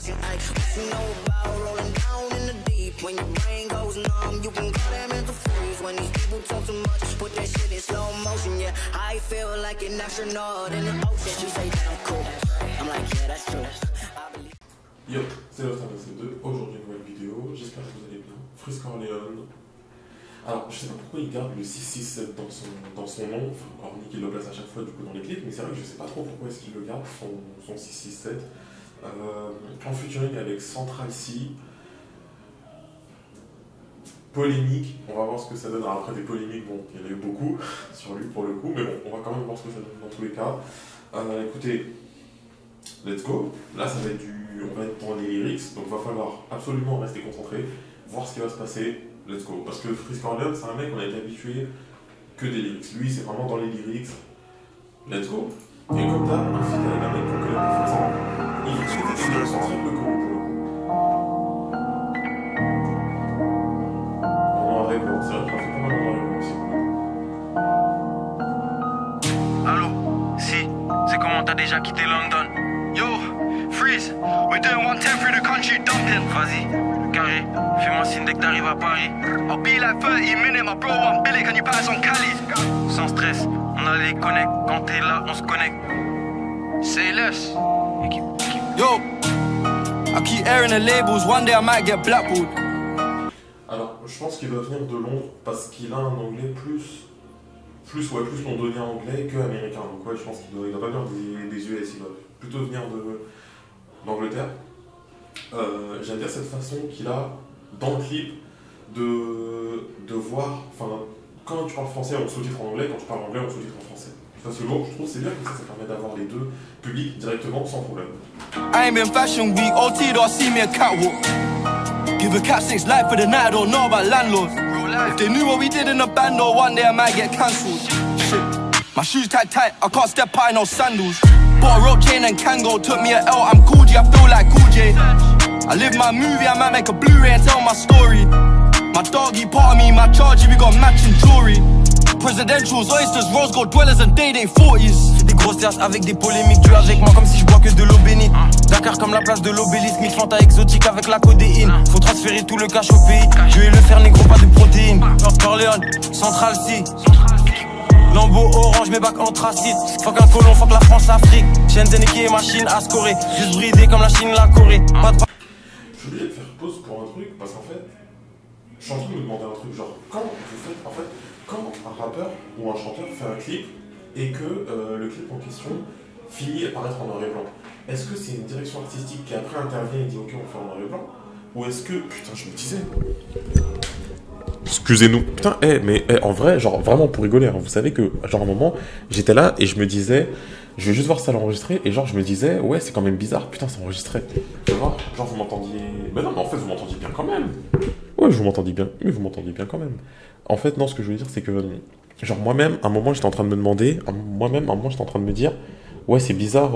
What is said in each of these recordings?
Yo, c'est Lost Ambassador 2, aujourd'hui nouvelle vidéo, j'espère que vous allez bien. Frisk Orleans. Alors, je sais pas pourquoi il garde le 667 dans son nom, hormis qu'il le place à chaque fois du coup dans les clips, mais c'est vrai que je sais pas trop pourquoi est-ce qu'il le garde, son 667. En featuring avec Central C. Polémique, on va voir ce que ça donne. Alors après des polémiques, bon, il y en a eu beaucoup sur lui pour le coup, mais bon, on va quand même voir ce que ça donne dans tous les cas. Écoutez, let's go. Là, ça va être on va être dans les lyrics, donc il va falloir absolument rester concentré, voir ce qui va se passer. Let's go. Parce que Frisk Orleans, c'est un mec qu'on a été habitué que des lyrics. Lui, c'est vraiment dans les lyrics. Let's go. Et comme d'hab, un feat avec un mec qu'on connaît pas forcément. Il faut que des lyrics sont très peu connus pour le coup. En noir et blanc, c'est vrai qu'on fait pas mal en noir et blanc aussi. Allô, si, c'est comment t'as déjà quitté London? Yo, freeze, we're doing 110 through the country dumping. Vas-y, carré, fais-moi signe dès que t'arrives à Paris. I'll be like 30 minutes, my bro, I'm Billy, can you pass on Cali? Sans stress, on a les connects, quand t'es là, on se connecte. Say less. Yo, I keep airing the labels, one day I might get blackballed. Alors, je pense qu'il va venir de Londres parce qu'il a un anglais plus londonien anglais que américain. Donc ouais, je pense qu'il doit pas venir des US, il va plutôt venir d'Angleterre. J'aime bien cette façon qu'il a dans le clip de voir, enfin, quand tu parles français on sous-titre en anglais, quand tu parles anglais on sous-titre en français. Ça c'est lourd, je trouve c'est bien que ça permet d'avoir les deux publics directement sans problème. I ain't been fashion week, OT don't see me a catwalk. Give a cat 6 life for the night, I don't know about landlords. If they knew what we did in the band, or one day I might get cancelled. Shit, my shoes tight, I can't step out in no sandals. Bought a rope chain and Kango, took me a L, I'm Cool G, I feel like Cool J. I live my movie, I might make a Blu-ray and tell my story. My doggy part of me, my charger, we got matching jewelry. Presidentials, oysters, rose gold dwellers and day 40s. Des grosses terres avec des polémiques, tu avec moi comme si je bois que de l'eau bénite. Dakar comme la place de l'obélisque, mix Fanta exotique avec la codéine. Faut transférer tout le cash au pays, je vais le faire négro, pas de protéines. Corleone, Central C. Lambeau orange, mes bacs anthracite. Fuck un colon, fuck la France-Afrique. Shenzhen et machine à scorer. Juste bridé comme la Chine, la Corée. Pas de... Je suis obligé de faire pause pour un truc parce qu'en fait, je suis en train de me demander un truc, genre quand un rappeur ou un chanteur fait un clip et que le clip en question finit par être en noir et blanc, est-ce que c'est une direction artistique qui après intervient et dit ok on fait en noir et blanc, ou est-ce que, putain je me disais, excusez-nous, putain, mais en vrai, genre vraiment pour rigoler, hein, vous savez que genre à un moment j'étais là et je me disais je vais juste voir ça l'enregistrer et genre je me disais ouais c'est quand même bizarre, putain c'est enregistré, tu vois, genre vous m'entendiez, ben non mais en fait vous m'entendiez bien quand même, ouais je vous m'entendais bien, mais vous m'entendiez bien quand même. En fait non, ce que je veux dire c'est que genre moi-même à un moment j'étais en train de me demander, j'étais en train de me dire ouais c'est bizarre,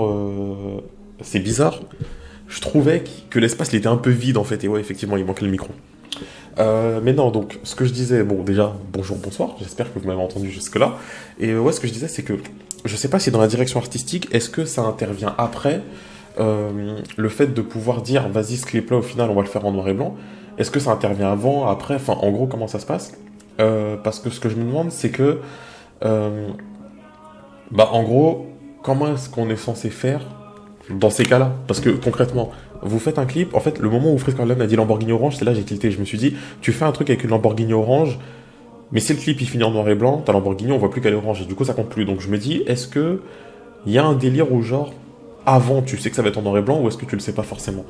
je trouvais que l'espace il était un peu vide en fait et ouais effectivement il manquait le micro. Mais non, donc ce que je disais, bon déjà bonjour, bonsoir, j'espère que vous m'avez entendu jusque là. Et ouais, ce que je disais c'est que je sais pas si dans la direction artistique, est-ce que ça intervient après le fait de pouvoir dire vas-y ce clip là au final on va le faire en noir et blanc, est-ce que ça intervient avant, après, enfin en gros comment ça se passe, parce que ce que je me demande c'est que bah en gros comment est-ce qu'on est censé faire dans ces cas-là, parce que concrètement vous faites un clip, en fait le moment où Frisk Orleans a dit Lamborghini orange, c'est là j'ai tilté, je me suis dit tu fais un truc avec une Lamborghini orange, mais si le clip il finit en noir et blanc, ta Lamborghini on voit plus qu'elle est orange et du coup ça compte plus, donc je me dis est-ce que il y a un délire où genre avant tu sais que ça va être en noir et blanc ou est-ce que tu le sais pas forcément?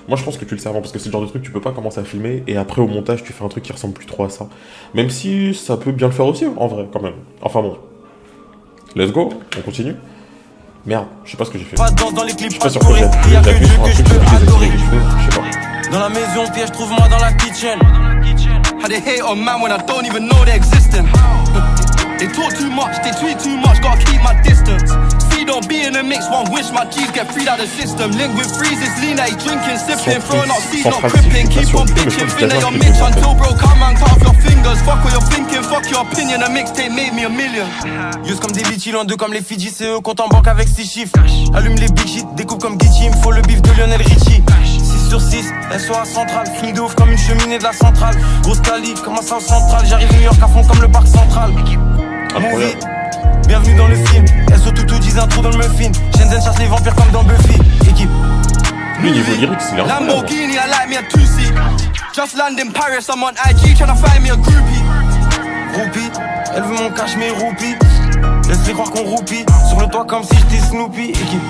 Moi je pense que tu le sais avant parce que c'est le genre de truc tu peux pas commencer à filmer et après au montage tu fais un truc qui ressemble plus trop à ça, même si ça peut bien le faire aussi en vrai quand même, enfin bon let's go, on continue. Merde, je sais pas ce que j'ai fait. Je suis pas sûr que j'ai appuyé sur un truc, j'ai désactivé quelque chose, je sais pas. Dans la maison, piège, trouve-moi dans la kitchen. How they hate on man when I don't even know they're existing. They talk too much, they tweet too much, gotta keep my distance. Feed don't be in the mix, one wish my G's get freed out of the system. Link with freezes, lean that he drinking, sipping, throwing out seeds, not crippling. Keep on bitching, finna your Mitch until bro come and cut off your fingers. Fuck what you're thinking, fuck your opinion, a mixtape made me a million. Use comme des bitches, l'un d'eux comme les Fidji, c'est eux compte en banque avec 6 chiffres. Allume les big shit, découpe comme Gucci, il me faut le bif de Lionel Richie. sur 6, SO à centrale. Fini de ouf comme une cheminée de la centrale. Grosse Cali, comme un South Central. J'arrive New York à fond comme le parc central. Movie, bienvenue dans le film. SO tout disent un trou dans le muffin. Shenzhen chasse les vampires comme dans Buffy. Équipe. Lui, niveau lyrics, il est incroyable. Lamborghini, I like me a two-seat. Just land in Paris, I'm on IG tryna find me a groupie. Roupie, elle veut mon cash mais roupie. Laisse-les croire qu'on roupie. Sur le toit comme si j'étais Snoopy. Équipe.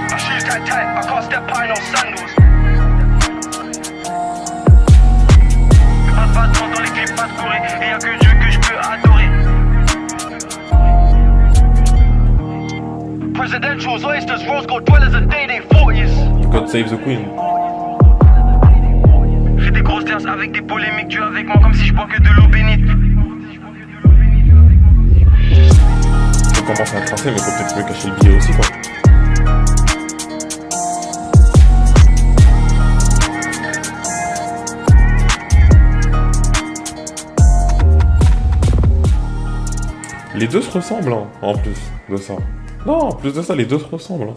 My shoes tight, I can't step by no sandals. Pas de temps dans les clips, pas de Corée. Et y'a que Dieu que je peux adorer. Presidentials, oysters, rose gold dwellers, a day they 40s. God Save the Queen. Fais des grosses danses avec des polémiques. Tu es avec moi comme si je bois que de l'eau bénite. Faut commencer à tracer, mais faut peut-être mieux cacher le billet aussi, quoi. Les deux se ressemblent, hein, en plus de ça. Non, en plus de ça, les deux se ressemblent. Hein.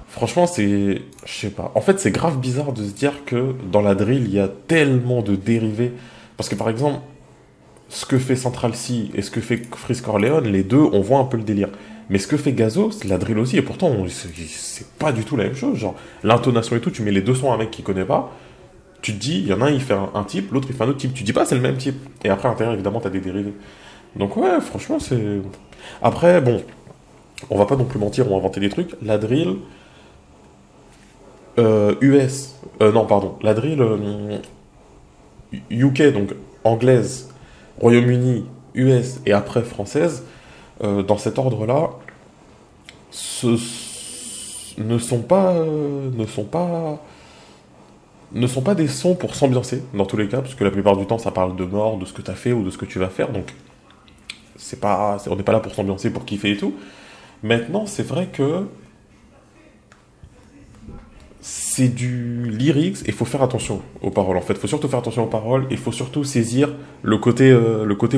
Franchement, c'est... Je sais pas. En fait, c'est grave bizarre de se dire que dans la drill, il y a tellement de dérivés. Parce que, par exemple, ce que fait Central C et ce que fait Freeze Corleone, les deux, on voit un peu le délire. Mais ce que fait Gazo, c'est la drill aussi. Et pourtant, c'est pas du tout la même chose. Genre, l'intonation et tout, tu mets les deux sons à un mec qui connaît pas. Tu te dis, il y en a un, il fait un type, l'autre, il fait un autre type. Tu dis pas, c'est le même type. Et après, à l'intérieur, évidemment, t'as des dérivés. Donc ouais, franchement, c'est... Après, bon, on va pas non plus mentir, on va inventer des trucs. La drill US... non, pardon. La drill UK, donc anglaise, Royaume-Uni, US et après française, dans cet ordre-là, ne sont pas des sons pour s'ambiancer, dans tous les cas, parce que la plupart du temps, ça parle de mort, de ce que tu as fait ou de ce que tu vas faire, donc on n'est pas là pour s'ambiancer, pour kiffer et tout. Maintenant, c'est vrai que c'est du lyrics et il faut faire attention aux paroles. En fait, il faut surtout faire attention aux paroles et il faut surtout saisir le côté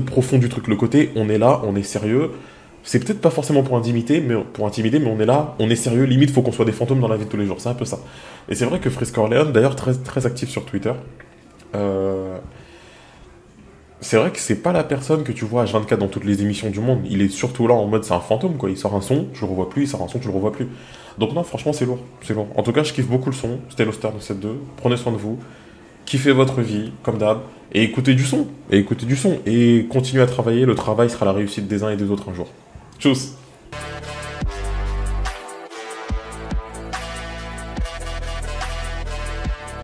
profond du truc. Le côté, on est là, on est sérieux. C'est peut-être pas forcément pour intimider, mais on est là, on est sérieux. Limite, il faut qu'on soit des fantômes dans la vie de tous les jours. C'est un peu ça. Et c'est vrai que Freeze Corleone, d'ailleurs, très, très actif sur Twitter, c'est vrai que c'est pas la personne que tu vois H24 dans toutes les émissions du monde. Il est surtout là en mode c'est un fantôme, quoi. Il sort un son, tu le revois plus, il sort un son, tu le revois plus. Donc non, franchement, c'est lourd. C'est lourd. En tout cas, je kiffe beaucoup le son. C'était l'Oster de 7-2. Prenez soin de vous. Kiffez votre vie, comme d'hab. Et écoutez du son. Et continuez à travailler. Le travail sera la réussite des uns et des autres un jour. Tchuss.